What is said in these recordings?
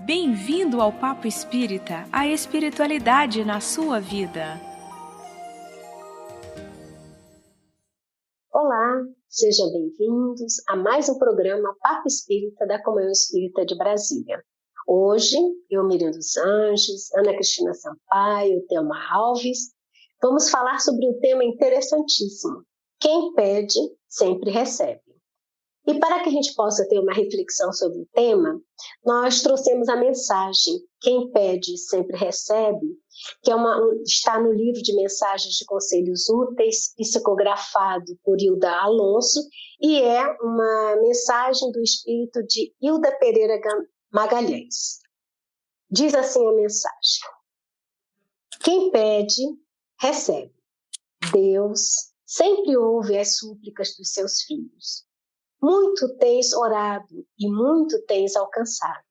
Bem-vindo ao Papo Espírita, a espiritualidade na sua vida. Olá, sejam bem-vindos a mais um programa Papo Espírita da Comunhão Espírita de Brasília. Hoje, eu, Miriam dos Anjos, Ana Cristina Sampaio, Thelma Alves, vamos falar sobre um tema interessantíssimo. Quem pede, sempre recebe. E para que a gente possa ter uma reflexão sobre o tema, nós trouxemos a mensagem Quem pede, sempre recebe, que está no livro de mensagens de conselhos úteis, psicografado por Hilda Alonso, e é uma mensagem do espírito de Hilda Pereira Magalhães. Diz assim a mensagem: quem pede, recebe. Deus sempre ouve as súplicas dos seus filhos. Muito tens orado e muito tens alcançado.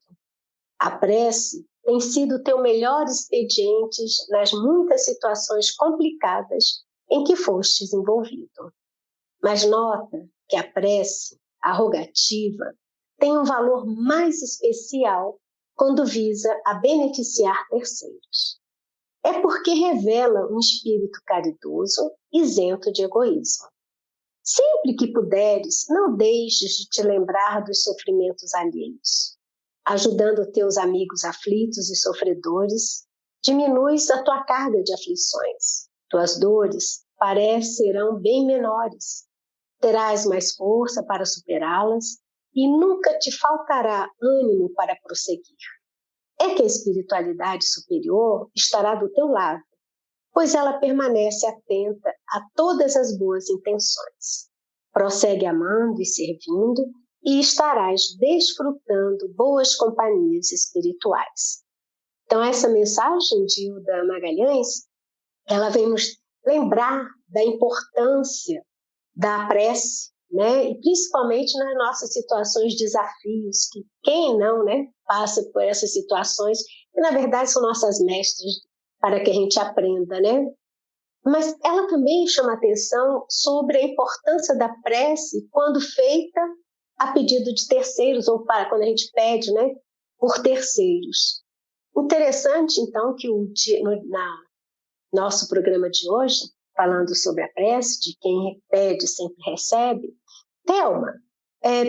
A prece tem sido o teu melhor expediente nas muitas situações complicadas em que fostes envolvido. Mas nota que a prece, a rogativa, tem um valor mais especial quando visa a beneficiar terceiros. É porque revela um espírito caridoso, isento de egoísmo. Sempre que puderes, não deixes de te lembrar dos sofrimentos alheios. Ajudando teus amigos aflitos e sofredores, diminuis a tua carga de aflições. Tuas dores serão bem menores. Terás mais força para superá-las e nunca te faltará ânimo para prosseguir. É que a espiritualidade superior estará do teu lado, pois ela permanece atenta a todas as boas intenções. Prossegue amando e servindo e estarás desfrutando boas companhias espirituais. Então, essa mensagem de Hilda Magalhães, ela vem nos lembrar da importância da prece, né? E principalmente nas nossas situações de desafios, que quem não, né, passa por essas situações, que na verdade são nossas mestras para que a gente aprenda, né? Mas ela também chama atenção sobre a importância da prece quando feita a pedido de terceiros, ou quando a gente pede, né, por terceiros. Interessante, então, que na nosso programa de hoje, falando sobre a prece, de quem pede sempre recebe, Thelma,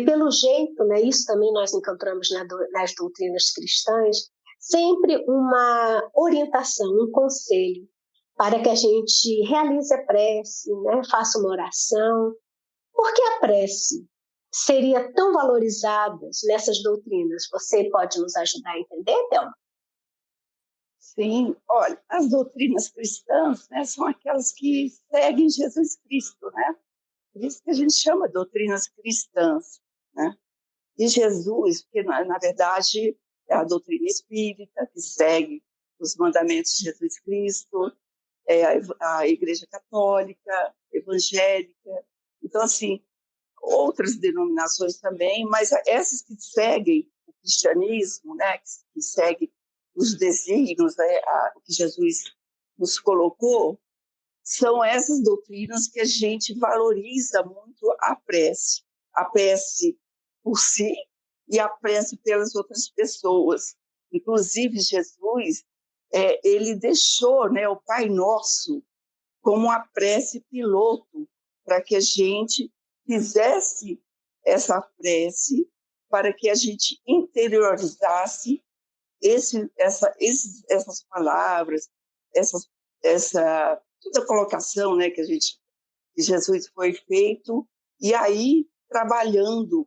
pelo jeito, né, isso também nós encontramos nas doutrinas cristãs, sempre uma orientação, um conselho para que a gente realize a prece, né, faça uma oração. Por que a prece seria tão valorizada nessas doutrinas? Você pode nos ajudar a entender, Thelma? Sim, olha, as doutrinas cristãs, né, são aquelas que seguem Jesus Cristo, né? Por isso que a gente chama doutrinas cristãs, né? E Jesus, porque na verdade é a doutrina espírita que segue os mandamentos de Jesus Cristo, é a Igreja Católica, evangélica, então assim, outras denominações também, mas essas que seguem o cristianismo, né, que seguem os desígnios, né, que Jesus nos colocou, são essas doutrinas que a gente valoriza muito a prece por si e a prece pelas outras pessoas. Inclusive, Jesus, ele deixou, né, o Pai Nosso como a prece piloto para que a gente fizesse essa prece, para que a gente interiorizasse essas palavras, toda a colocação, né, que Jesus foi feito, e aí trabalhando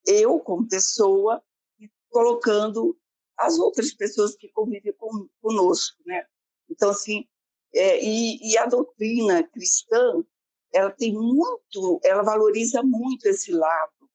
eu como pessoa e colocando as outras pessoas que convivem conosco, né? Então assim, e a doutrina cristã, ela valoriza muito esse lado,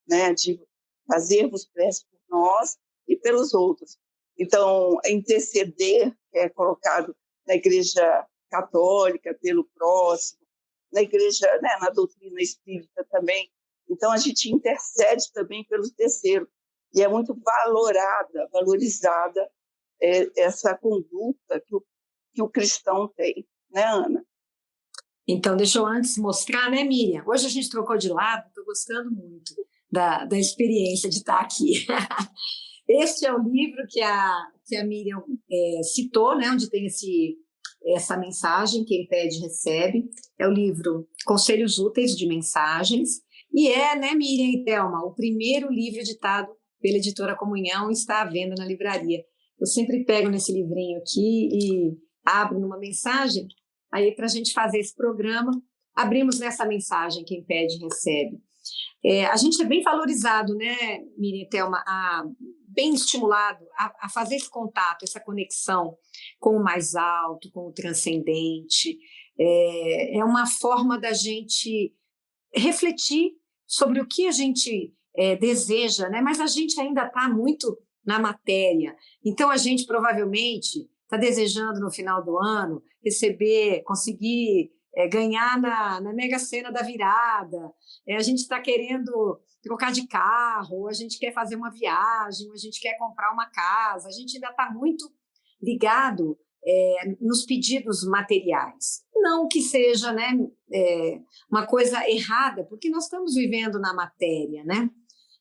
né, de fazermos prece por nós e pelos outros. Então, interceder, que é colocado na Igreja Católica pelo próximo, na Igreja, né, na doutrina espírita também. Então, a gente intercede também pelos terceiros. E é muito valorizada essa conduta que o cristão tem, né, Ana? Então, deixa eu antes mostrar, né, Miriam? Hoje a gente trocou de lado, estou gostando muito da experiência de estar aqui. Este é o livro que a Miriam citou, né, onde tem essa mensagem, quem pede recebe. É o livro Conselhos Úteis de Mensagens. E né, Miriam e Thelma, o primeiro livro editado pela Editora Comunhão está à venda na livraria. Eu sempre pego nesse livrinho aqui e abro numa mensagem, aí para a gente fazer esse programa, abrimos nessa mensagem, quem pede recebe. A gente é bem valorizado, né, Miriam e Thelma, bem estimulado a fazer esse contato, essa conexão com o mais alto, com o transcendente. É uma forma da gente refletir sobre o que a gente deseja, né? Mas a gente ainda está muito na matéria. Então, a gente provavelmente está desejando, no final do ano, conseguir ganhar na Mega Sena da virada. A gente está querendo trocar de carro, a gente quer fazer uma viagem, a gente quer comprar uma casa. A gente ainda está muito ligado nos pedidos materiais. Não que seja, né, uma coisa errada, porque nós estamos vivendo na matéria, né?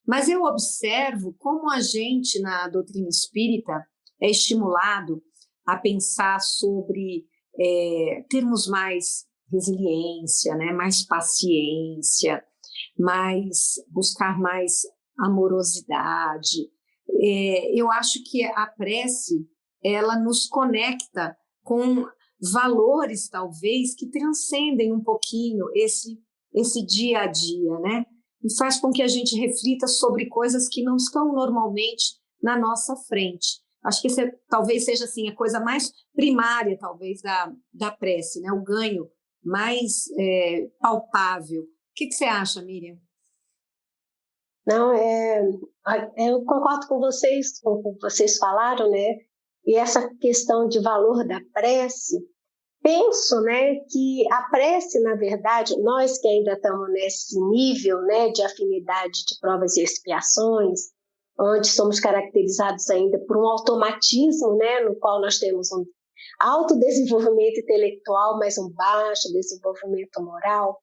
Mas eu observo como a gente, na doutrina espírita, é estimulado a pensar sobre termos mais resiliência, né, mais paciência, buscar mais amorosidade. Eu acho que a prece, ela nos conecta com valores, talvez, que transcendem um pouquinho esse dia a dia, né? E faz com que a gente reflita sobre coisas que não estão normalmente na nossa frente. Acho que talvez seja assim, a coisa mais primária, talvez, da prece, né? O ganho mais palpável. O que você acha, Miriam? Não, eu concordo com vocês, com o que vocês falaram, né? E essa questão de valor da prece, penso, né, que a prece, na verdade, nós que ainda estamos nesse nível, né, de afinidade de provas e expiações, onde somos caracterizados ainda por um automatismo, né, no qual nós temos um alto desenvolvimento intelectual, mas um baixo desenvolvimento moral,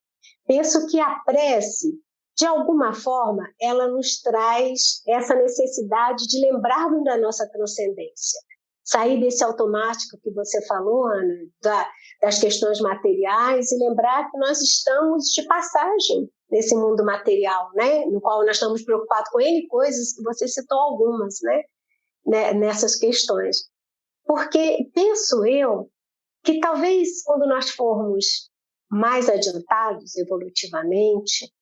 penso que a prece, de alguma forma, ela nos traz essa necessidade de lembrarmos da nossa transcendência. Sair desse automático que você falou, Ana, das questões materiais, e lembrar que nós estamos de passagem nesse mundo material, né? No qual nós estamos preocupados com N coisas, que você citou algumas, né? Nessas questões. Porque penso eu que talvez quando nós formos mais adiantados evolutivamente,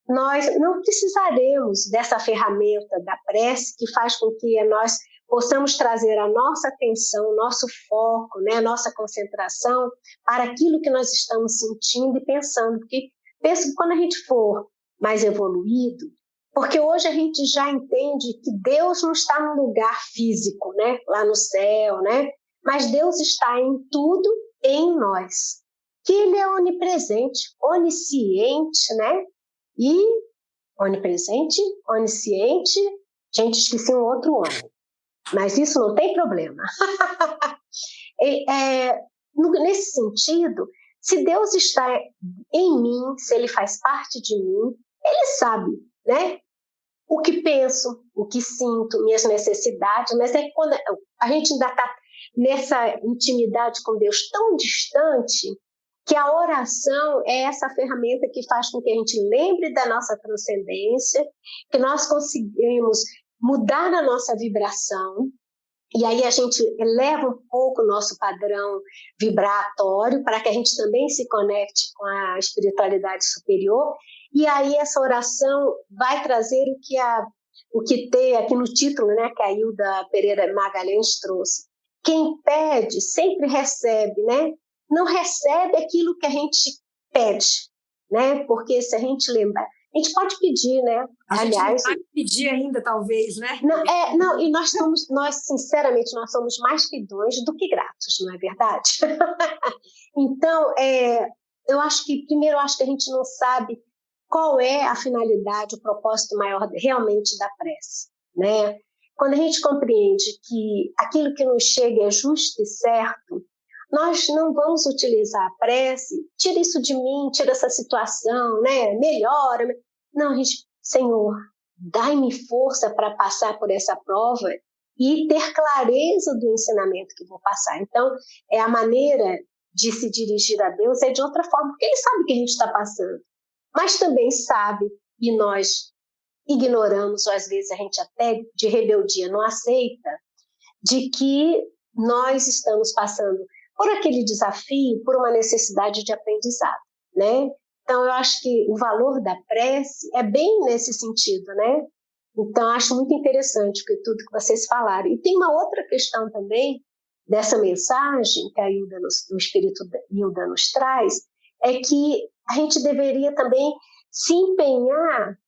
nós não precisaremos dessa ferramenta da prece que faz com que nós possamos trazer a nossa atenção, nosso foco, né, a nossa concentração para aquilo que nós estamos sentindo e pensando. Porque penso que quando a gente for mais evoluído, porque hoje a gente já entende que Deus não está num lugar físico, né, lá no céu, né, mas Deus está em tudo e em nós. Que Ele é onipresente, onisciente, né, e onipresente, onisciente, gente, esqueci um outro homem. Mas isso não tem problema. Nesse sentido, se Deus está em mim, se Ele faz parte de mim, Ele sabe, né? O que penso, o que sinto, minhas necessidades, mas é quando a gente ainda está nessa intimidade com Deus tão distante, que a oração é essa ferramenta que faz com que a gente lembre da nossa transcendência, que nós conseguimos mudar a nossa vibração, e aí a gente eleva um pouco o nosso padrão vibratório para que a gente também se conecte com a espiritualidade superior, e aí essa oração vai trazer o que tem aqui no título, né, que a Hilda Pereira Magalhães trouxe. Quem pede sempre recebe, né? Não recebe aquilo que a gente pede, né? Porque se a gente lembrar, a gente pode pedir, né? Aliás, gente não vai pedir ainda, talvez, né? Não, e nós, sinceramente, nós somos mais pidões do que gratos, não é verdade? Então, primeiro, eu acho que a gente não sabe qual é a finalidade, o propósito maior realmente da prece, né? Quando a gente compreende que aquilo que nos chega é justo e certo, nós não vamos utilizar a prece, tira isso de mim, tira essa situação, né? Melhora. Não, Senhor, dai-me força para passar por essa prova e ter clareza do ensinamento que vou passar. Então, a maneira de se dirigir a Deus é de outra forma, porque Ele sabe o que a gente está passando, mas também sabe, e nós ignoramos, ou às vezes a gente até de rebeldia não aceita, de que nós estamos passando por aquele desafio, por uma necessidade de aprendizado, né? Então, eu acho que o valor da prece é bem nesse sentido, né? Então, acho muito interessante tudo que vocês falaram. E tem uma outra questão também dessa mensagem que a Hilda o Espírito Hilda nos traz, é que a gente deveria também se empenhar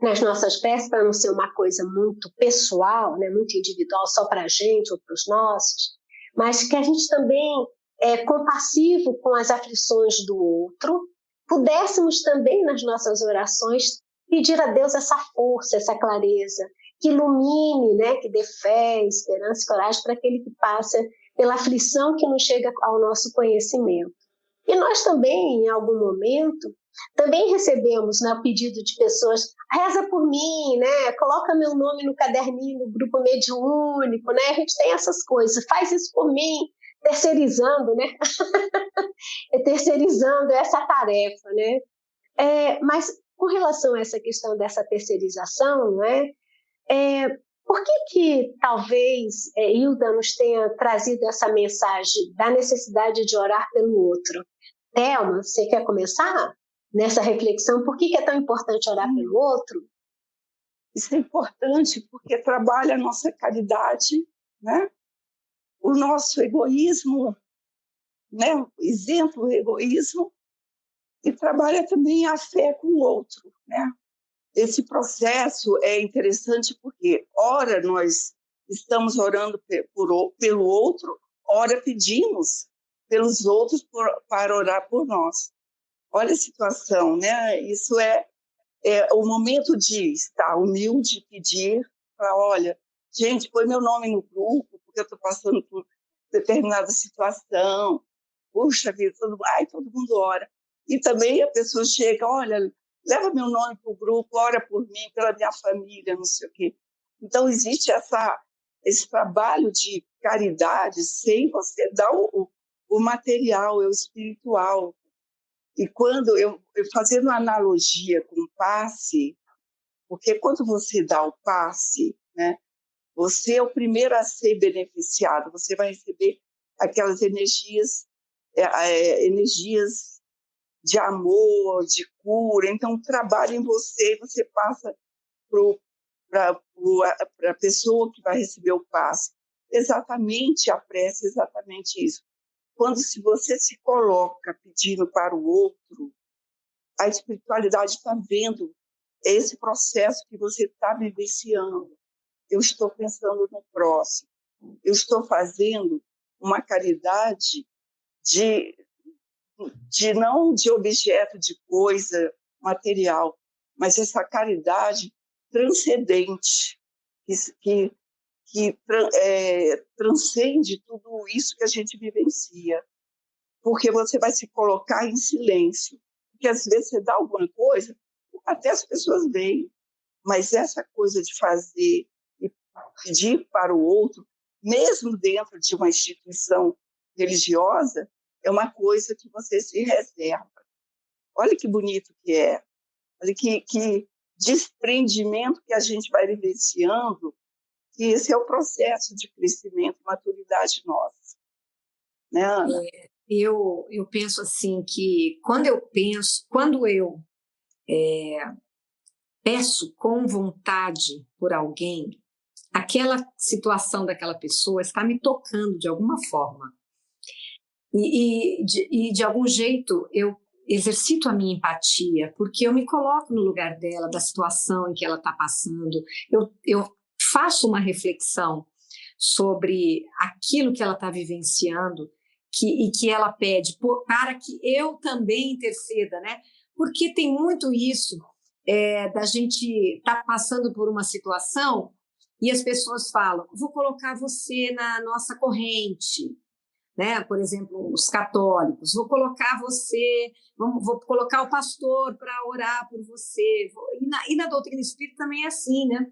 nas nossas preces para não ser uma coisa muito pessoal, né, muito individual, só para a gente ou para os nossos, mas que a gente também é compassivo com as aflições do outro, pudéssemos também nas nossas orações pedir a Deus essa força, essa clareza, que ilumine, né, que dê fé, esperança e coragem para aquele que passa pela aflição que não chega ao nosso conhecimento. E nós também, em algum momento, também recebemos, né, o pedido de pessoas, reza por mim, né, coloca meu nome no caderninho, no grupo mediúnico, né, a gente tem essas coisas, faz isso por mim, terceirizando, né, terceirizando essa tarefa, né, mas com relação a essa questão dessa terceirização, não é, por que talvez Hilda nos tenha trazido essa mensagem da necessidade de orar pelo outro? Thelma, você quer começar nessa reflexão? Por que é tão importante orar pelo outro? Isso é importante porque trabalha a nossa caridade, né? O nosso egoísmo, né? Isenta o egoísmo, e trabalha também a fé com o outro, né? Esse processo é interessante porque, ora, nós estamos orando pelo outro, ora, pedimos pelos outros para orar por nós. Olha a situação, né? Isso é o momento de estar humilde, pedir para, olha, gente, põe meu nome no grupo, porque eu estou passando por determinada situação. Puxa vida, todo mundo ora. E também a pessoa chega, olha, leva meu nome para o grupo, ora por mim, pela minha família, não sei o quê. Então, existe esse trabalho de caridade sem você dar o material, o espiritual. E quando eu fazendo uma analogia com o passe, porque quando você dá o passe, né, você é o primeiro a ser beneficiado, você vai receber aquelas energias de amor, de cura. Então, trabalha em você e você passa para a pessoa que vai receber o passe. Exatamente a prece, exatamente isso. Se você se coloca pedindo para o outro, a espiritualidade está vendo esse processo que você está vivenciando. Eu estou pensando no próximo. Eu estou fazendo uma caridade não de objeto, de coisa material, mas essa caridade transcendente, que transcende tudo isso que a gente vivencia. Porque você vai se colocar em silêncio. Porque às vezes você dá alguma coisa, até as pessoas veem, mas essa coisa de fazer e pedir para o outro, mesmo dentro de uma instituição religiosa, é uma coisa que você se reserva. Olha que bonito que é. Olha que desprendimento que a gente vai vivenciando, que esse é o processo de crescimento e maturidade nossa. Né, Ana? Eu penso assim que quando eu peço com vontade por alguém, aquela situação daquela pessoa está me tocando de alguma forma. E de algum jeito eu exercito a minha empatia, porque eu me coloco no lugar dela, da situação em que ela está passando, eu faço uma reflexão sobre aquilo que ela está vivenciando e que ela pede para que eu também interceda, né? Porque tem muito isso da gente estar passando por uma situação e as pessoas falam, vou colocar você na nossa corrente, né? Por exemplo, os católicos, vou colocar você, vou colocar o pastor para orar por você. E na doutrina espírita também é assim, né?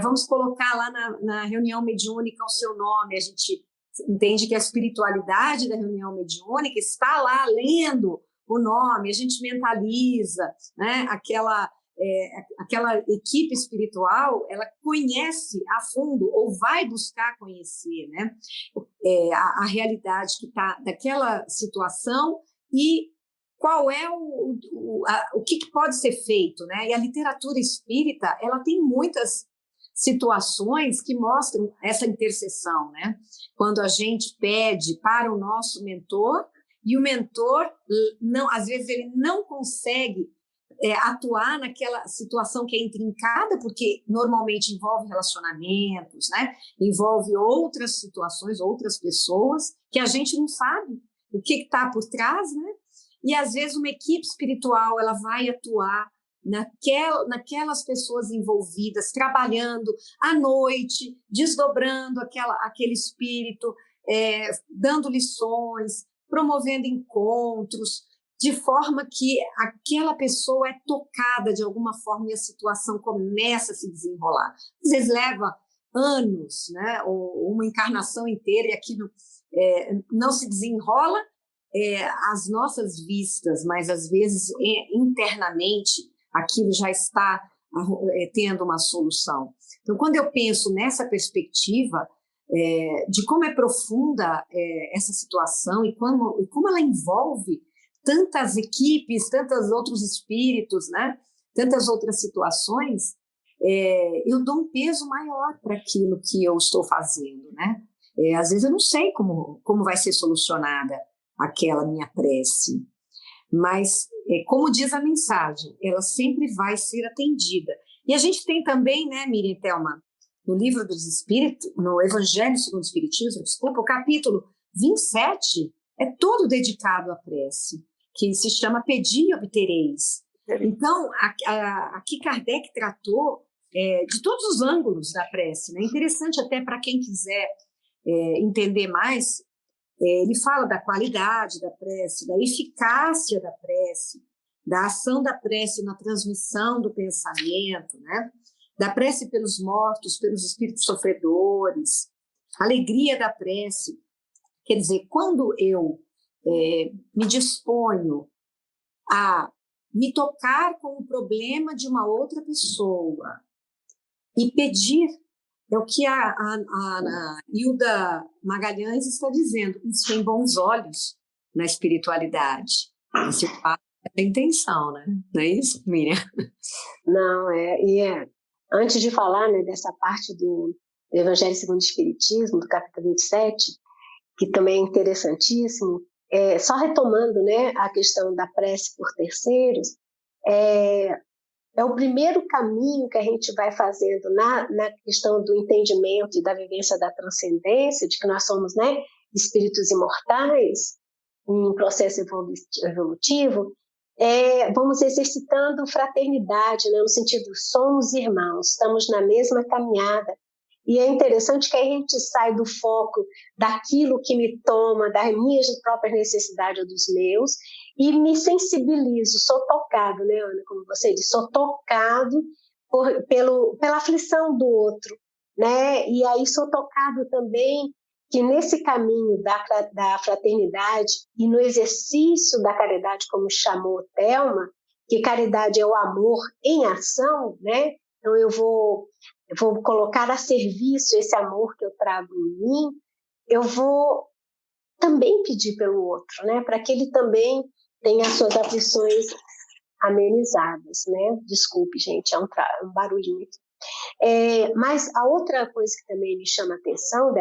Vamos colocar lá na reunião mediúnica o seu nome. A gente entende que a espiritualidade da reunião mediúnica está lá lendo o nome, a gente mentaliza, né? Aquela equipe espiritual, ela conhece a fundo, ou vai buscar conhecer, né? A realidade que está daquela situação e qual é o que pode ser feito, né? E a literatura espírita, ela tem muitas situações que mostram essa interseção, né? Quando a gente pede para o nosso mentor e o mentor, não, às vezes, ele não consegue atuar naquela situação que é intrincada, porque normalmente envolve relacionamentos, né? Envolve outras situações, outras pessoas, que a gente não sabe o que está por trás, né? E, às vezes, uma equipe espiritual ela vai atuar naquelas pessoas envolvidas, trabalhando à noite, desdobrando aquele espírito, dando lições, promovendo encontros, de forma que aquela pessoa é tocada de alguma forma e a situação começa a se desenrolar. Às vezes leva anos, né, ou uma encarnação inteira, e aquilo não se desenrola às nossas vistas, mas às vezes internamente aquilo já está tendo uma solução. Então, quando eu penso nessa perspectiva de como é profunda essa situação e como ela envolve tantas equipes, tantos outros espíritos, né? Tantas outras situações, eu dou um peso maior para aquilo que eu estou fazendo, né? Às vezes eu não sei como vai ser solucionada aquela minha prece, mas, como diz a mensagem, ela sempre vai ser atendida. E a gente tem também, né, Miriam e Thelma, no Livro dos Espíritos, no Evangelho segundo o Espiritismo, desculpa, o capítulo 27 é todo dedicado à prece, que se chama Pedi e Obtereis. Então, aqui Kardec tratou de todos os ângulos da prece, né? Interessante até para quem quiser entender mais. Ele fala da qualidade da prece, da eficácia da prece, da ação da prece na transmissão do pensamento, né? Da prece pelos mortos, pelos espíritos sofredores, alegria da prece. Quer dizer, quando eu me disponho a me tocar com o problema de uma outra pessoa e pedir, é o que a Hilda Magalhães está dizendo, isso tem bons olhos na espiritualidade. Isso é a intenção, né? Não é isso, Miriam? Não, antes de falar, né, dessa parte do Evangelho segundo o Espiritismo, do capítulo 27, que também é interessantíssimo, só retomando, né, a questão da prece por terceiros, é o primeiro caminho que a gente vai fazendo na questão do entendimento e da vivência da transcendência, de que nós somos, né, espíritos imortais, em processo evolutivo, vamos exercitando fraternidade, né, no sentido, somos irmãos, estamos na mesma caminhada. E é interessante que a gente sai do foco daquilo que me toma, das minhas próprias necessidades ou dos meus, e me sensibilizo, sou tocado, né, Ana, como você disse, sou tocado pela aflição do outro, né, e aí sou tocado também que nesse caminho da fraternidade e no exercício da caridade, como chamou Thelma, que caridade é o amor em ação, né, então eu vou colocar a serviço esse amor que eu trago em mim, eu vou também pedir pelo outro, né, para que ele também tenha as suas aflições amenizadas, né? Desculpe, gente, é um barulhinho aqui. Mas a outra coisa que também me chama a atenção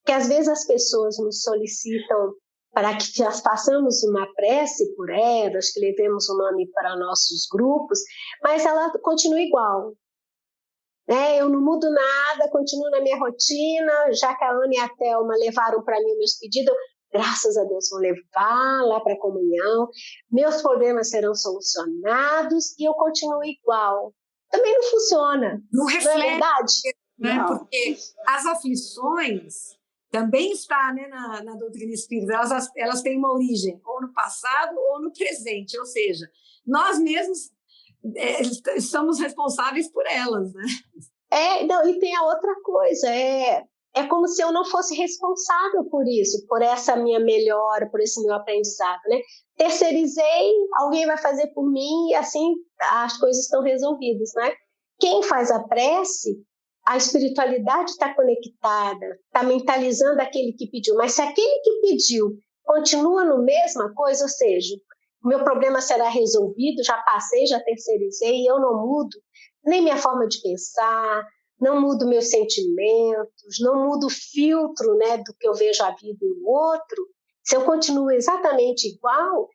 que às vezes as pessoas nos solicitam para que façamos uma prece por elas, que levemos o nome para nossos grupos, mas ela continua igual. Eu não mudo nada, continuo na minha rotina, já que a Ana e a Thelma levaram para mim meus pedidos, graças a Deus vou levar lá para a comunhão, meus problemas serão solucionados e eu continuo igual. Também não funciona, não reflete, não é verdade? Né? Não. Porque as aflições, também está, né, na doutrina espírita. Elas têm uma origem ou no passado ou no presente, ou seja, nós mesmos somos responsáveis por elas, né? Não, e tem a outra coisa, é como se eu não fosse responsável por isso, por essa minha melhora, por esse meu aprendizado, né? Terceirizei, alguém vai fazer por mim e assim as coisas estão resolvidas, né? Quem faz a prece, a espiritualidade está conectada, está mentalizando aquele que pediu, mas se aquele que pediu continua no mesma coisa, ou seja, o meu problema será resolvido, já passei, já terceirizei, e eu não mudo nem minha forma de pensar, não mudo meus sentimentos, não mudo o filtro, né, do que eu vejo a vida e o outro, se eu continuo exatamente igual,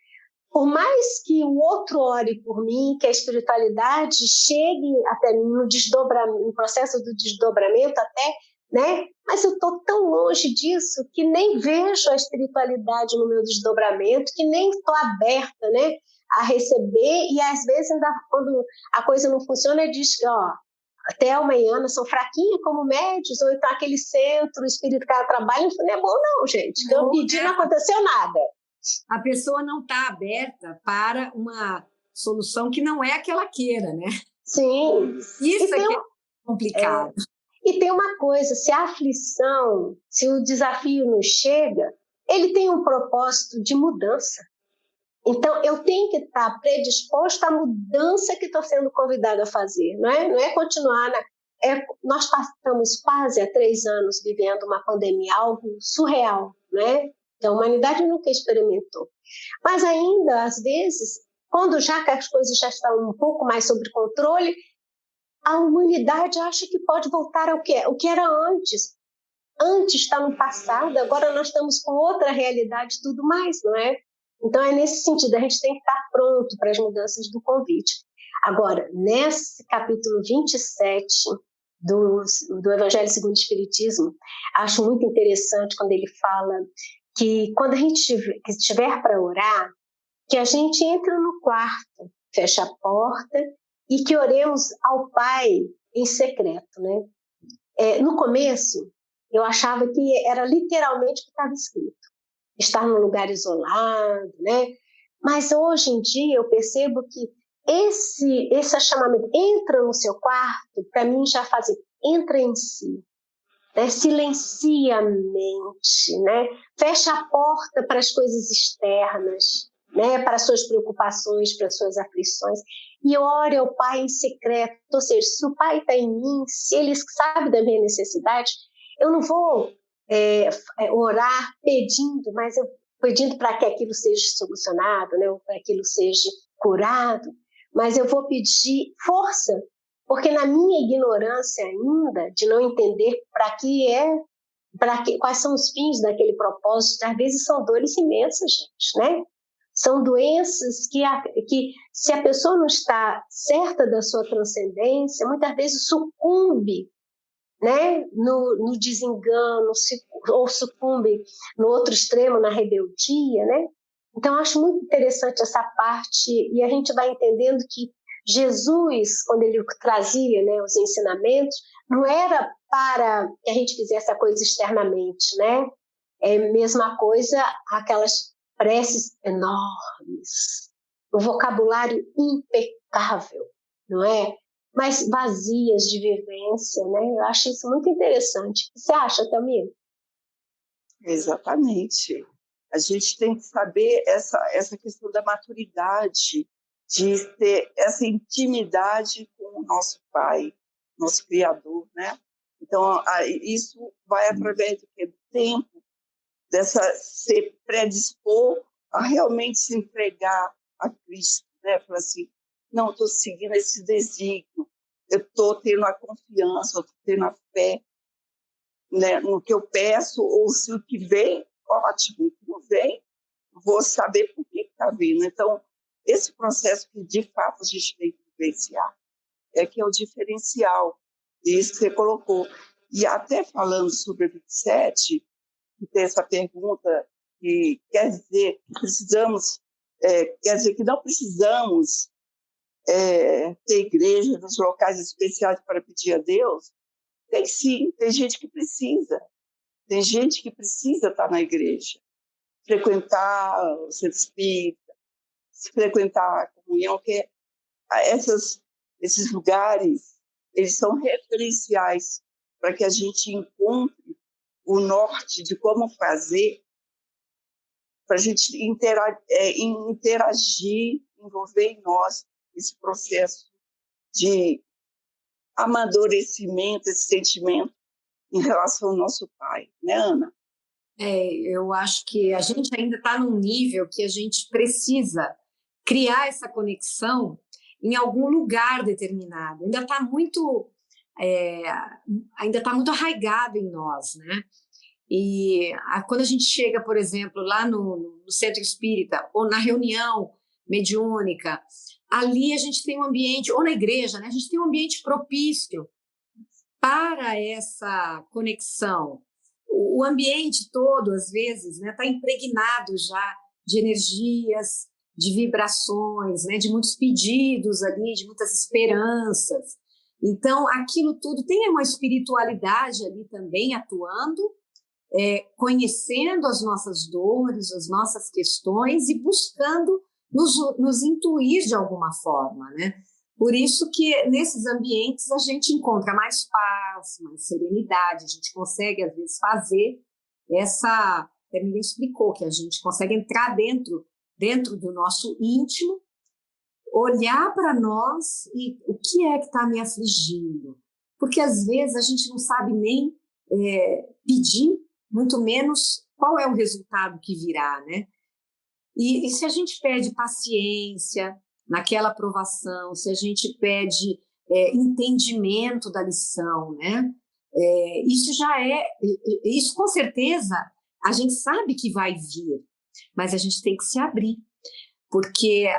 por mais que o outro ore por mim, que a espiritualidade chegue até mim no processo do desdobramento até, né? Mas eu estou tão longe disso que nem vejo a espiritualidade no meu desdobramento, que nem estou aberta, né, a receber, e às vezes ainda quando a coisa não funciona, diz que até amanhã são fraquinhas como médios, ou então aquele centro espírita que ela trabalha, não é bom não, gente, que eu pedi não aconteceu nada. A pessoa não está aberta para uma solução que não é a que ela queira, né? Sim. Isso é que é complicado. E tem uma coisa, se a aflição, se o desafio não chega, ele tem um propósito de mudança. Então, eu tenho que estar predisposta à mudança que estou sendo convidada a fazer. Não é continuar... nós passamos quase há 3 anos vivendo uma pandemia, algo surreal, né? Que a humanidade nunca experimentou. Mas ainda, às vezes, quando já que as coisas já estão um pouco mais sob controle, a humanidade acha que pode voltar ao que era antes. Antes está no passado, agora nós estamos com outra realidade e tudo mais, não é? Então, é nesse sentido, a gente tem que estar pronto para as mudanças do convite. Agora, nesse capítulo 27 do Evangelho segundo o Espiritismo, acho muito interessante quando ele fala que quando a gente estiver para orar, que a gente entre no quarto, feche a porta e que oremos ao Pai em secreto, né? No começo, eu achava que era literalmente o que estava escrito. Estar num lugar isolado, né? Mas hoje em dia eu percebo que esse chamamento, entra no seu quarto, para mim já faz, entra em si, né? Silencia a mente, né? Fecha a porta para as coisas externas, né? Para as suas preocupações, para as suas aflições, e ore ao Pai em secreto, ou seja, se o Pai está em mim, se Ele sabe da minha necessidade, eu não vou orar pedindo, mas eu pedindo para que aquilo seja solucionado, né? Ou para que aquilo seja curado, mas eu vou pedir força, porque na minha ignorância ainda, de não entender quais são os fins daquele propósito, às vezes são dores imensas, gente, né? São doenças que se a pessoa não está certa da sua transcendência, muitas vezes sucumbe, né, no desengano, ou sucumbe no outro extremo, na rebeldia, né? Então, acho muito interessante essa parte, e a gente vai entendendo que Jesus, quando ele trazia, né, os ensinamentos, não era para que a gente fizesse a coisa externamente, né? É a mesma coisa, aquelas preces enormes, um vocabulário impecável, não é? Mas vazias de vivência, né? Eu acho isso muito interessante. O que você acha, Tamir? Exatamente. A gente tem que saber essa questão da maturidade, de ter essa intimidade com o nosso Pai, nosso Criador, né? Então, isso vai através do tempo, se predispor a realmente se entregar a Cristo, né? Falar assim, não, estou seguindo esse desígnio, eu estou tendo a confiança, eu estou tendo a fé, né, no que eu peço, ou se o que vem, ótimo, o que não vem, vou saber por que está vindo. Então, esse processo que, de fato, a gente tem que vivenciar, que é o diferencial, isso que você colocou. E até falando sobre o 27, que tem essa pergunta, que quer dizer que precisamos, quer dizer que não precisamos ter igreja nos locais especiais para pedir a Deus. Tem sim, tem gente que precisa. Tem gente que precisa estar na igreja, frequentar o centro espírita, frequentar a comunhão, que esses lugares, eles são referenciais para que a gente encontre o norte de como fazer, para a gente interagir, envolver em nós esse processo de amadurecimento, esse sentimento em relação ao nosso Pai, né, Ana? Eu acho que a gente ainda está num nível que a gente precisa criar essa conexão em algum lugar determinado. Ainda está muito arraigado em nós, né? E quando a gente chega, por exemplo, lá no centro espírita ou na reunião mediúnica, ali a gente tem um ambiente, ou na igreja, né? A gente tem um ambiente propício para essa conexão. O ambiente todo, às vezes, né, está impregnado já de energias, de vibrações, né, de muitos pedidos ali, de muitas esperanças. Então, aquilo tudo tem uma espiritualidade ali também atuando, conhecendo as nossas dores, as nossas questões e buscando nos intuir de alguma forma, né? Por isso que nesses ambientes a gente encontra mais paz, mais serenidade, a gente consegue, às vezes, fazer essa... A Miriam explicou que a gente consegue entrar dentro do nosso íntimo, olhar para nós e o que é que está me afligindo. Porque, às vezes, a gente não sabe nem pedir, muito menos qual é o resultado que virá, né? E se a gente pede paciência naquela aprovação, se a gente pede entendimento da lição, né? Isso com certeza a gente sabe que vai vir, mas a gente tem que se abrir, porque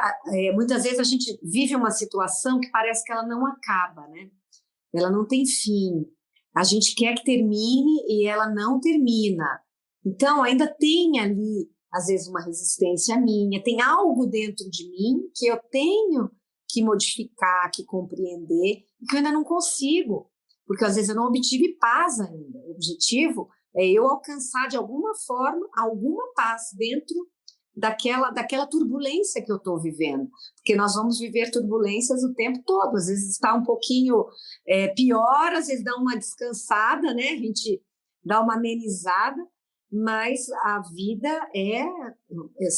muitas vezes a gente vive uma situação que parece que ela não acaba, né? Ela não tem fim. A gente quer que termine e ela não termina. Então ainda tem ali às vezes uma resistência minha, tem algo dentro de mim que eu tenho que modificar, que compreender, e que eu ainda não consigo, porque às vezes eu não obtive paz ainda. O objetivo é eu alcançar de alguma forma alguma paz dentro daquela turbulência que eu estou vivendo, porque nós vamos viver turbulências o tempo todo, às vezes está um pouquinho pior, às vezes dá uma descansada, né? A gente dá uma amenizada, mas a vida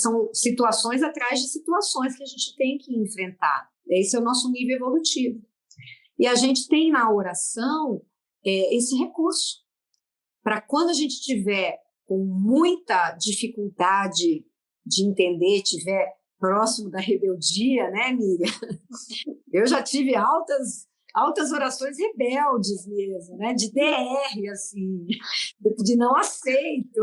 são situações atrás de situações que a gente tem que enfrentar. Esse é o nosso nível evolutivo. E a gente tem na oração esse recurso para quando a gente tiver com muita dificuldade de entender, tiver próximo da rebeldia, né, Miriam? Eu já tive altas orações rebeldes mesmo, né? De DR, assim, de não aceito.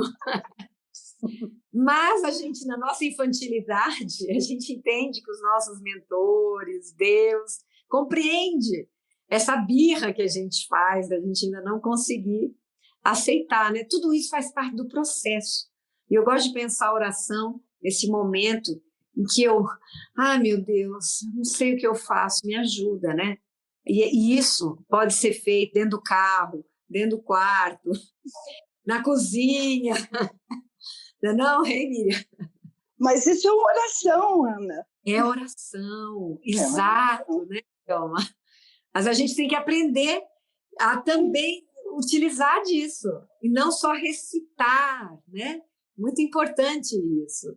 Mas a gente, na nossa infantilidade, a gente entende que os nossos mentores, Deus, compreende essa birra que a gente faz, da gente ainda não conseguir aceitar, né? Tudo isso faz parte do processo. E eu gosto de pensar a oração nesse momento em que meu Deus, não sei o que eu faço, me ajuda, né? E isso pode ser feito dentro do carro, dentro do quarto, na cozinha. Não, Miriam? Mas isso é uma oração, Ana. É oração, exato, né, Thelma? Mas a gente tem que aprender a também utilizar disso, e não só recitar, né? Muito importante isso.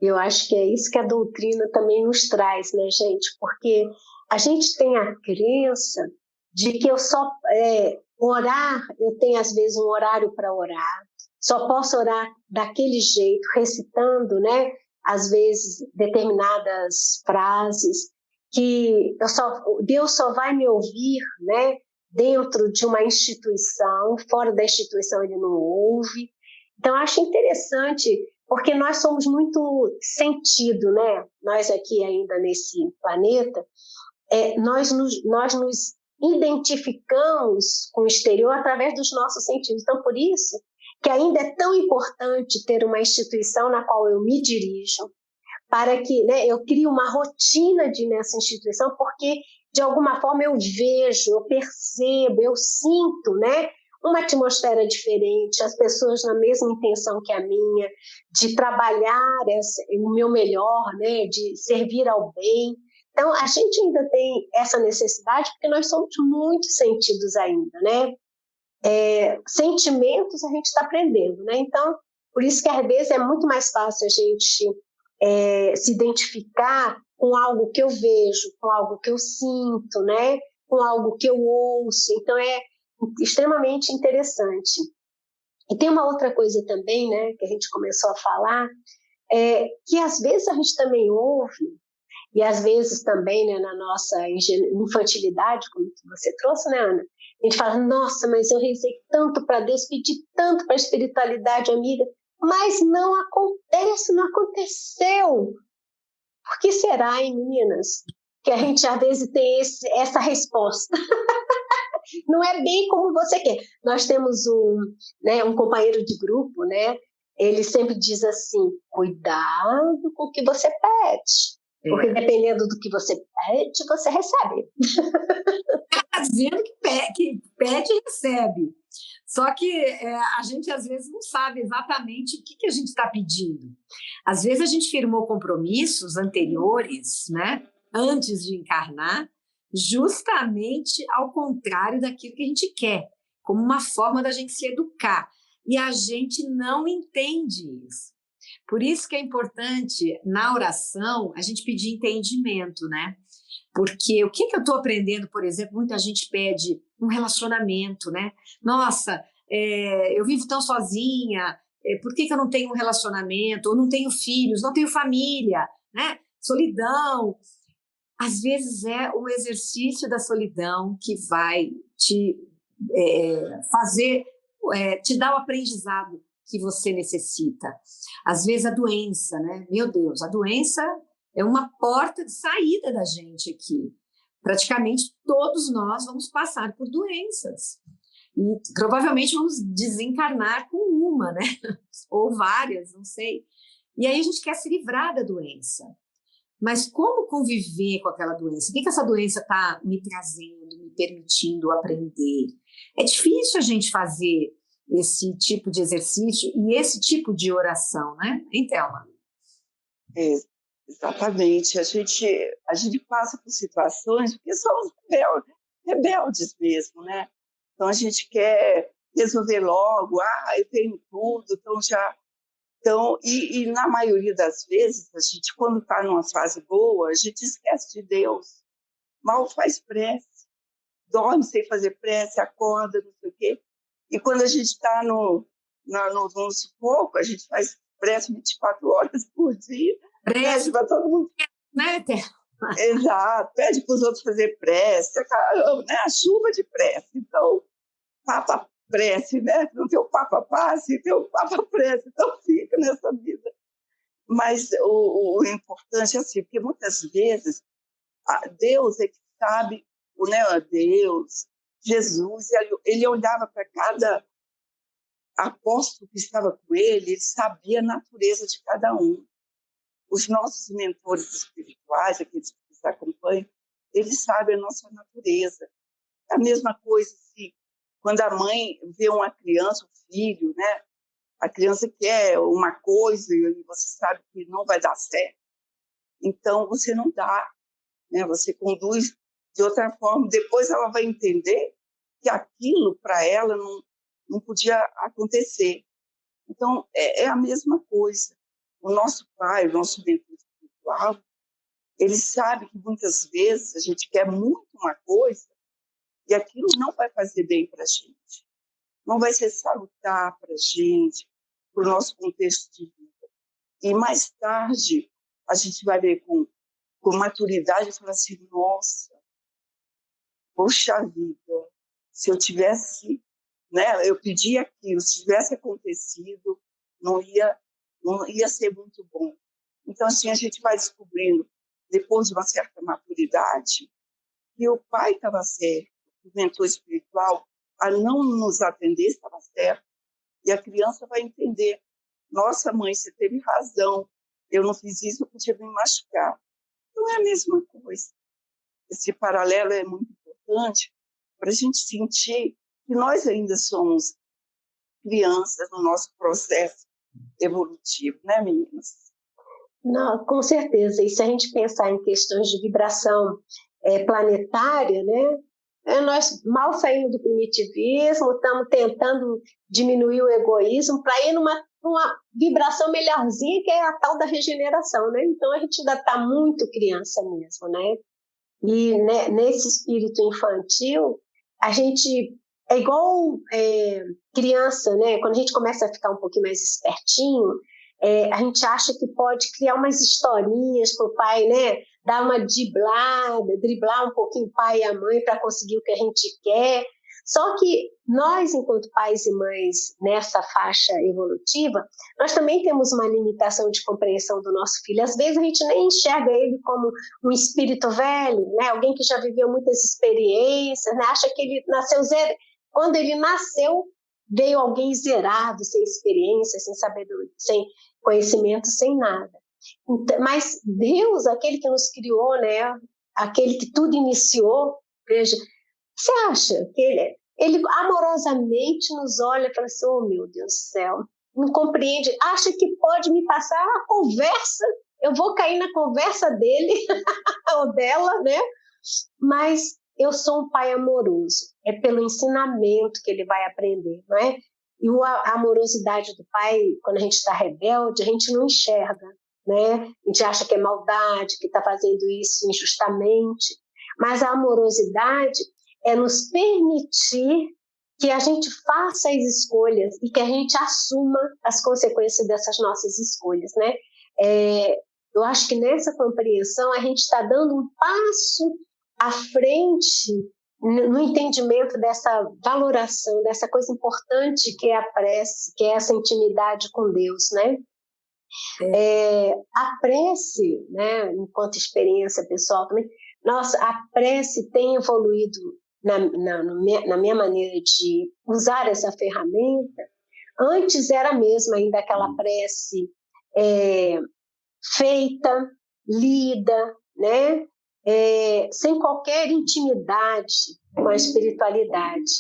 Eu acho que é isso que a doutrina também nos traz, né, gente? Porque a gente tem a crença de que eu só orar, eu tenho às vezes um horário para orar, só posso orar daquele jeito, recitando, né? Às vezes determinadas frases que Deus só vai me ouvir, né? Dentro de uma instituição, fora da instituição ele não ouve. Então acho interessante, porque nós somos muito sentido, né? Nós aqui ainda nesse planeta, nós nos identificamos com o exterior através dos nossos sentidos. Então, por isso que ainda é tão importante ter uma instituição na qual eu me dirijo, para que, né, eu crie uma rotina nessa instituição, porque, de alguma forma, eu vejo, eu percebo, eu sinto, né, uma atmosfera diferente, as pessoas na mesma intenção que a minha, de trabalhar o meu melhor, né, de servir ao bem. Então, a gente ainda tem essa necessidade, porque nós somos muito sentidos ainda, né? Sentimentos a gente está aprendendo, né? Então, por isso que às vezes é muito mais fácil a gente se identificar com algo que eu vejo, com algo que eu sinto, né? Com algo que eu ouço. Então, é extremamente interessante. E tem uma outra coisa também, né, que a gente começou a falar, que às vezes a gente também ouve, e às vezes também, né, na nossa infantilidade, como você trouxe, né, Ana? A gente fala, nossa, mas eu rezei tanto para Deus, pedi tanto para a espiritualidade amiga, mas não acontece, não aconteceu. Por que será, hein, meninas? Que a gente às vezes tem essa resposta. Não é bem como você quer. Nós temos um companheiro de grupo, né? Ele sempre diz assim, cuidado com o que você pede. Porque dependendo do que você pede, você recebe. Está dizendo que pede e recebe. Só que a gente, às vezes, não sabe exatamente o que a gente está pedindo. Às vezes, a gente firmou compromissos anteriores, né, antes de encarnar, justamente ao contrário daquilo que a gente quer, como uma forma da gente se educar. E a gente não entende isso. Por isso que é importante, na oração, a gente pedir entendimento, né? Porque o que eu estou aprendendo, por exemplo, muita gente pede um relacionamento, né? Nossa, eu vivo tão sozinha, por que eu não tenho um relacionamento? Ou não tenho filhos, não tenho família, né? Solidão. Às vezes é o exercício da solidão que vai te fazer, te dar o aprendizado que você necessita. Às vezes a doença, né? Meu Deus, a doença é uma porta de saída da gente aqui. Praticamente todos nós vamos passar por doenças. E provavelmente vamos desencarnar com uma, né? Ou várias, não sei. E aí a gente quer se livrar da doença. Mas como conviver com aquela doença? O que essa doença está me trazendo, me permitindo aprender? É difícil a gente fazer esse tipo de exercício e esse tipo de oração, né? Hein, Thelma? Exatamente. A gente passa por situações porque somos rebeldes mesmo, né? Então, a gente quer resolver logo. Eu tenho tudo, então já... Então, e na maioria das vezes, a gente, quando está numa fase boa, a gente esquece de Deus. Mal faz prece. Dorme sem fazer prece, acorda, não sei o quê. E quando a gente está no sufoco, a gente faz prece 24 horas por dia. Prece para todo mundo. Né, Exato. Pede para os outros fazer prece. Né? A chuva de prece. Então, Papa prece, né? Não tem o Papa passe, tem o Papa prece. Então, fica nessa vida. Mas o importante é assim, porque muitas vezes Deus é que sabe, né? Deus, Jesus, ele olhava para cada apóstolo que estava com ele sabia a natureza de cada um. Os nossos mentores espirituais, aqueles que nos acompanham, eles sabem a nossa natureza. É a mesma coisa se quando a mãe vê uma criança, um filho, né? A criança quer uma coisa e você sabe que não vai dar certo. Então, você não dá, né? Você conduz de outra forma. Depois ela vai entender que aquilo, para ela, não podia acontecer. Então, é a mesma coisa. O nosso pai, o nosso mentor espiritual, ele sabe que muitas vezes a gente quer muito uma coisa e aquilo não vai fazer bem para a gente. Não vai ser salutar para a gente, para o nosso contexto de vida. E mais tarde, a gente vai ver com maturidade e falar assim, nossa, poxa vida, se eu tivesse, né, eu pedi aquilo, se tivesse acontecido, não ia ser muito bom. Então, assim, a gente vai descobrindo, depois de uma certa maturidade, que o pai estava certo, o mentor espiritual, a não nos atender estava certo. E a criança vai entender, nossa mãe, você teve razão, eu não fiz isso, eu podia me machucar. Então, é a mesma coisa. Esse paralelo é muito importante para a gente sentir que nós ainda somos crianças no nosso processo evolutivo, né, meninas? Não, com certeza. E se a gente pensar em questões de vibração planetária, né? Nós mal saímos do primitivismo, estamos tentando diminuir o egoísmo para ir numa vibração melhorzinha, que é a tal da regeneração, né? Então a gente ainda está muito criança mesmo, né? E né, nesse espírito infantil, a gente é igual criança, né? Quando a gente começa a ficar um pouquinho mais espertinho, a gente acha que pode criar umas historinhas para o pai, né? Dar uma driblar um pouquinho o pai e a mãe para conseguir o que a gente quer. Só que nós, enquanto pais e mães, nessa faixa evolutiva, nós também temos uma limitação de compreensão do nosso filho. Às vezes a gente nem enxerga ele como um espírito velho, né? Alguém que já viveu muitas experiências, né? Acha que ele nasceu zero. Quando ele nasceu, veio alguém zerado, sem experiência, sem sabedoria, sem conhecimento, sem nada. Então, mas Deus, aquele que nos criou, né? Aquele que tudo iniciou, veja, você acha que ele amorosamente nos olha e fala assim, oh meu Deus do céu, não compreende, acha que pode me passar a conversa, eu vou cair na conversa dele ou dela, né? Mas eu sou um pai amoroso, é pelo ensinamento que ele vai aprender, não é? E a amorosidade do pai, quando a gente está rebelde, a gente não enxerga, né? A gente acha que é maldade, que está fazendo isso injustamente, mas a amorosidade é nos permitir que a gente faça as escolhas e que a gente assuma as consequências dessas nossas escolhas, né? Eu acho que nessa compreensão a gente está dando um passo à frente no entendimento dessa valoração, dessa coisa importante que é a prece, que é essa intimidade com Deus, né? A prece, né, enquanto experiência pessoal também, nossa, a prece tem evoluído na minha maneira de usar essa ferramenta. Antes era mesmo ainda aquela prece feita, lida, né? Sem qualquer intimidade com a espiritualidade.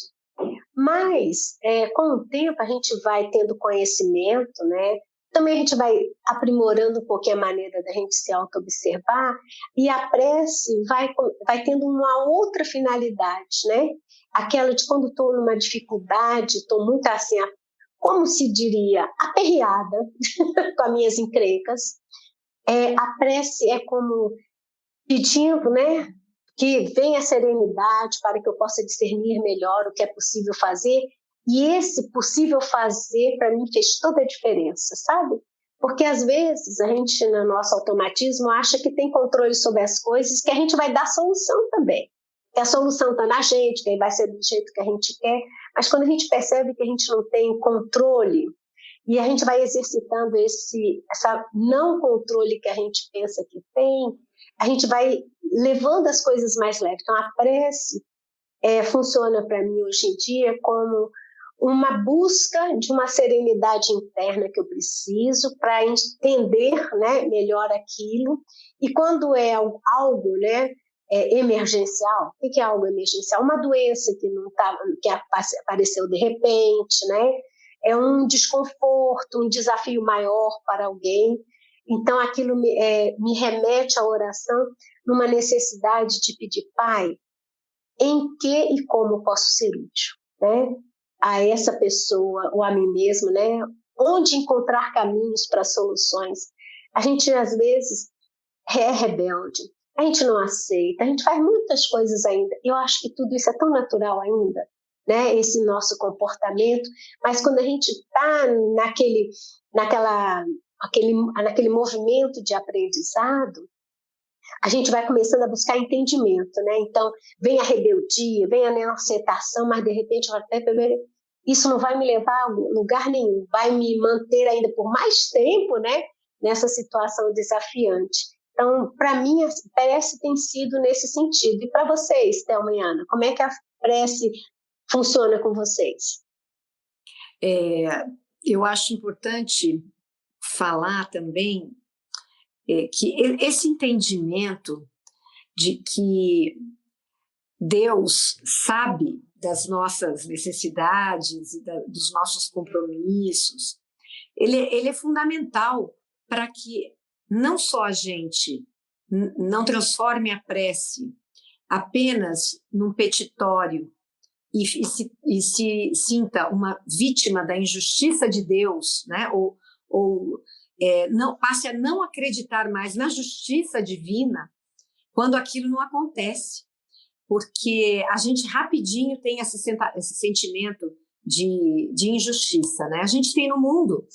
Mas, com o tempo, a gente vai tendo conhecimento, né? Também a gente vai aprimorando um pouquinho a maneira da gente se auto-observar, e a prece vai tendo uma outra finalidade, né? Aquela de quando estou numa dificuldade, estou muito assim, como se diria, aperreada com as minhas encrencas. A prece é como pedindo, né, que venha a serenidade para que eu possa discernir melhor o que é possível fazer. E esse possível fazer, para mim, fez toda a diferença, sabe? Porque, às vezes, a gente, no nosso automatismo, acha que tem controle sobre as coisas, que a gente vai dar solução também. Que a solução está na gente, que vai ser do jeito que a gente quer. Mas quando a gente percebe que a gente não tem controle, e a gente vai exercitando essa não controle que a gente pensa que tem, a gente vai levando as coisas mais leves. Então, a prece funciona para mim hoje em dia como uma busca de uma serenidade interna que eu preciso para entender, né, melhor aquilo. E quando é algo, né, emergencial, o que é algo emergencial? Uma doença que apareceu de repente, né? É um desconforto, um desafio maior para alguém. Então, aquilo me remete à oração numa necessidade de pedir, Pai, em que e como posso ser útil, né? A essa pessoa ou a mim mesmo, né? Onde encontrar caminhos para soluções. A gente, às vezes, é rebelde, a gente não aceita, a gente faz muitas coisas ainda. Eu acho que tudo isso é tão natural ainda, né? Esse nosso comportamento, mas quando a gente está naquele movimento de aprendizado, a gente vai começando a buscar entendimento, né? Então, vem a rebeldia, vem a não aceitação, mas de repente isso não vai me levar a lugar nenhum, vai me manter ainda por mais tempo, né? Nessa situação desafiante. Então, para mim, a prece tem sido nesse sentido. E para vocês, Thelma e Ana, como é que a prece funciona com vocês? Eu acho importante falar também que esse entendimento de que Deus sabe das nossas necessidades e dos nossos compromissos. Ele é fundamental para que não só a gente não transforme a prece apenas num petitório e se sinta uma vítima da injustiça de Deus, né? ou não passe a não acreditar mais na justiça divina quando aquilo não acontece, porque a gente rapidinho tem esse sentimento de injustiça, né? A gente tem no mundo,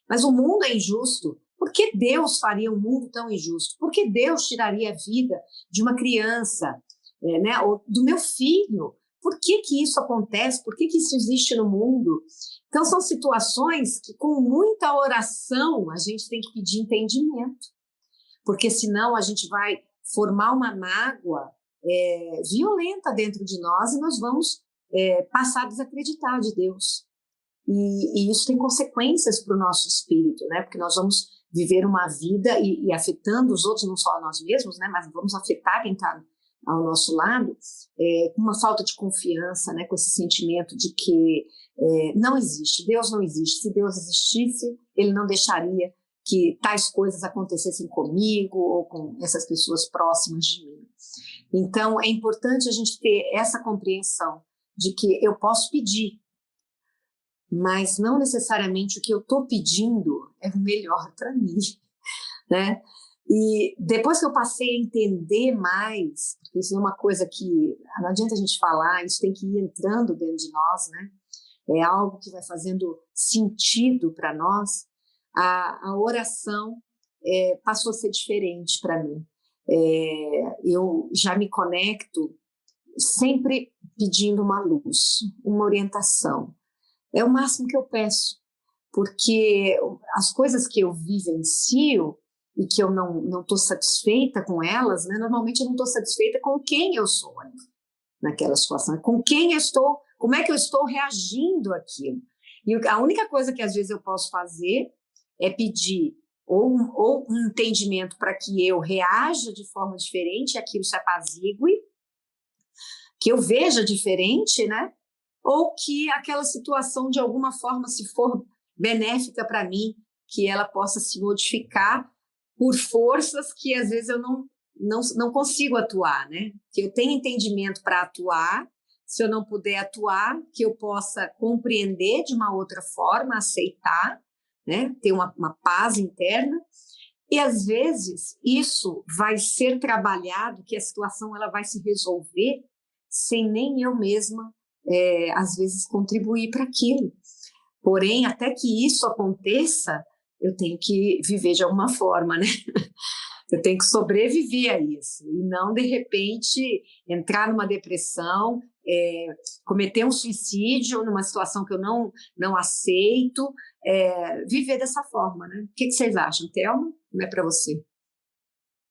mas o mundo é injusto. Por que Deus faria um mundo tão injusto? Por que Deus tiraria a vida de uma criança, né? Ou do meu filho? Por que isso acontece? Por que isso existe no mundo? Então, são situações que, com muita oração, a gente tem que pedir entendimento, porque senão a gente vai formar uma mágoa violenta dentro de nós e nós vamos passar a desacreditar de Deus. E isso tem consequências para o nosso espírito, né? Porque nós vamos viver uma vida e afetando os outros, não só a nós mesmos, né? Mas vamos afetar quem está ao nosso lado, com uma falta de confiança, né? Com esse sentimento de que não existe, Deus não existe. Se Deus existisse, Ele não deixaria que tais coisas acontecessem comigo ou com essas pessoas próximas de mim. Então, é importante a gente ter essa compreensão de que eu posso pedir, mas não necessariamente o que eu estou pedindo é o melhor para mim, né? E depois que eu passei a entender mais, porque isso não é uma coisa que não adianta a gente falar, isso tem que ir entrando dentro de nós, né? É algo que vai fazendo sentido para nós. A oração passou a ser diferente para mim. Eu já me conecto sempre pedindo uma luz, uma orientação. É o máximo que eu peço, porque as coisas que eu vivencio e que eu não estou satisfeita com elas, né, normalmente eu não estou satisfeita com quem eu sou naquela situação, com quem eu estou, como é que eu estou reagindo àquilo. E a única coisa que às vezes eu posso fazer é pedir ou um entendimento para que eu reaja de forma diferente, aquilo se apazigue, que eu veja diferente, né? Ou que aquela situação, de alguma forma, se for benéfica para mim, que ela possa se modificar por forças que, às vezes, eu não consigo atuar, né? Que eu tenha entendimento para atuar, se eu não puder atuar, que eu possa compreender de uma outra forma, aceitar, né? Ter uma paz interna. E, às vezes, isso vai ser trabalhado, que a situação ela vai se resolver sem nem eu mesma às vezes contribuir para aquilo. Porém, até que isso aconteça, eu tenho que viver de alguma forma, né? Eu tenho que sobreviver a isso e não, de repente, entrar numa depressão, cometer um suicídio numa situação que eu não aceito, viver dessa forma, né? O que vocês acham, Thelma? Como é para você?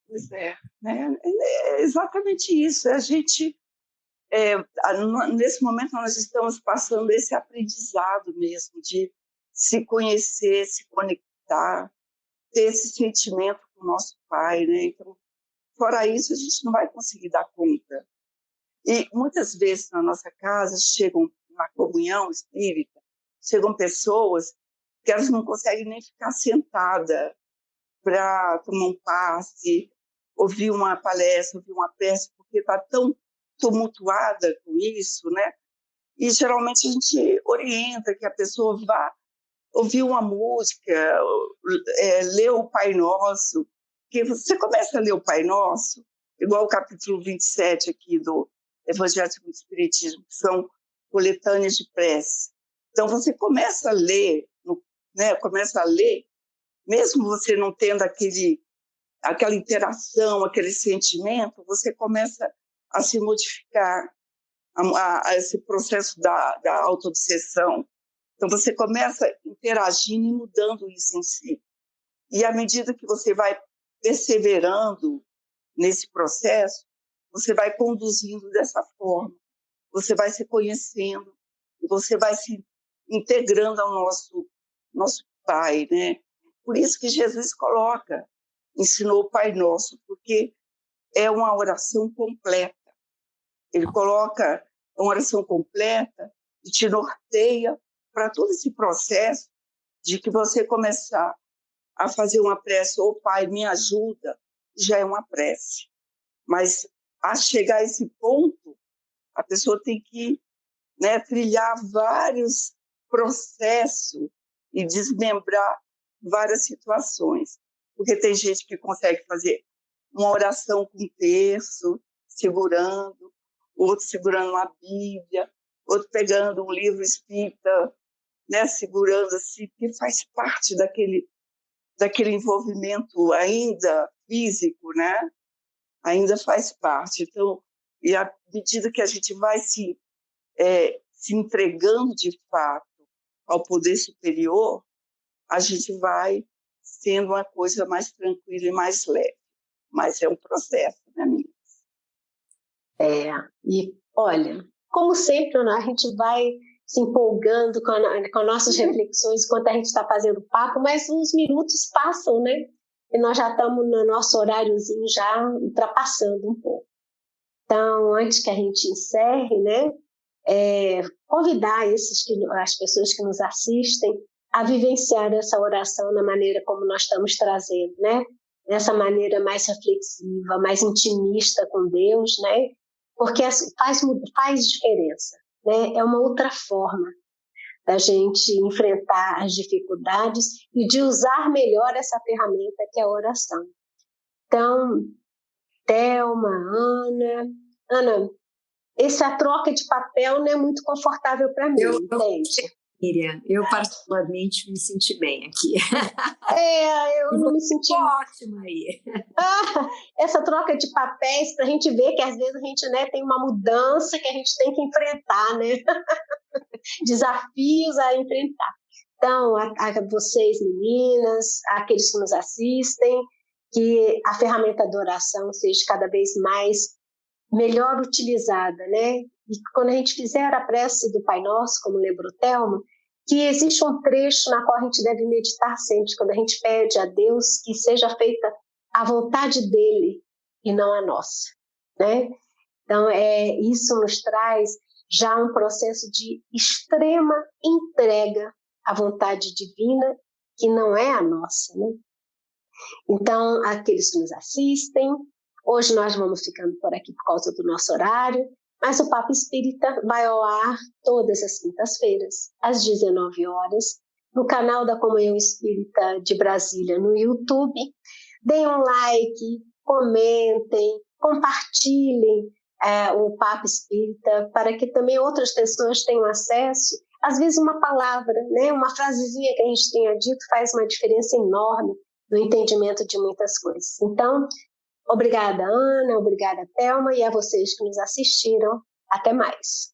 Pois né? É exatamente isso. A gente nesse momento nós estamos passando esse aprendizado mesmo de se conhecer, se conectar, ter esse sentimento com o nosso Pai, né? Então, fora isso, a gente não vai conseguir dar conta. E muitas vezes na nossa casa chegam, na comunhão espírita, chegam pessoas que elas não conseguem nem ficar sentada para tomar um passe, ouvir uma palestra, ouvir uma peça, porque está tão tumultuada com isso, né? E geralmente a gente orienta que a pessoa vá ouvir uma música, ler o Pai Nosso, que você começa a ler o Pai Nosso, igual o capítulo 27 aqui do Evangelho segundo o Espiritismo, que são coletâneas de prece. Então você começa a ler, né? Começa a ler, mesmo você não tendo aquela interação, aquele sentimento, você começa a se modificar, a esse processo da autoobsessão. Então, você começa interagindo e mudando isso em si. E à medida que você vai perseverando nesse processo, você vai conduzindo dessa forma, você vai se conhecendo, e você vai se integrando ao nosso Pai, né? Por isso que Jesus ensinou o Pai Nosso, porque é uma oração completa. Ele coloca uma oração completa e te norteia para todo esse processo de que você começar a fazer uma prece, ô Pai, me ajuda, já é uma prece. Mas a chegar a esse ponto, a pessoa tem que, né, trilhar vários processos e desmembrar várias situações. Porque tem gente que consegue fazer uma oração com terço, segurando, outro segurando uma Bíblia, outro pegando um livro espírita, né, segurando assim, porque faz parte daquele envolvimento ainda físico, né? Ainda faz parte. Então, e à medida que a gente vai se entregando de fato ao poder superior, a gente vai sendo uma coisa mais tranquila e mais leve. Mas é um processo, né, amiga? E olha, como sempre, né, a gente vai se empolgando com nossas reflexões enquanto a gente está fazendo papo, mas os minutos passam, né? E nós já estamos no nosso horáriozinho já ultrapassando um pouco. Então, antes que a gente encerre, né, convidar as pessoas que nos assistem a vivenciar essa oração na maneira como nós estamos trazendo, né? Dessa maneira mais reflexiva, mais intimista com Deus, né? Porque faz diferença, né? É uma outra forma da gente enfrentar as dificuldades e de usar melhor essa ferramenta que é a oração. Então, Thelma, Ana, essa troca de papel não é muito confortável para mim, entende? Miriam, eu particularmente me senti bem aqui. Eu não me senti ótima aí. Essa troca de papéis para a gente ver que às vezes a gente, né, tem uma mudança que a gente tem que enfrentar, né? Desafios a enfrentar. Então, a vocês meninas, aqueles que nos assistem, que a ferramenta da oração seja cada vez melhor utilizada, né? E quando a gente fizer a prece do Pai Nosso, como lembrou Thelma, que existe um trecho na qual a gente deve meditar sempre, quando a gente pede a Deus que seja feita a vontade dele e não a nossa, né? Então, isso nos traz já um processo de extrema entrega à vontade divina, que não é a nossa, né? Então, aqueles que nos assistem, hoje nós vamos ficando por aqui por causa do nosso horário, mas o Papo Espírita vai ao ar todas as quintas-feiras, às 19 horas, no canal da Comunhão Espírita de Brasília, no YouTube. Deem um like, comentem, compartilhem o Papo Espírita, para que também outras pessoas tenham acesso. Às vezes uma palavra, né, uma frasezinha que a gente tenha dito faz uma diferença enorme no entendimento de muitas coisas. Então, obrigada, Ana, obrigada, Thelma, e a vocês que nos assistiram. Até mais.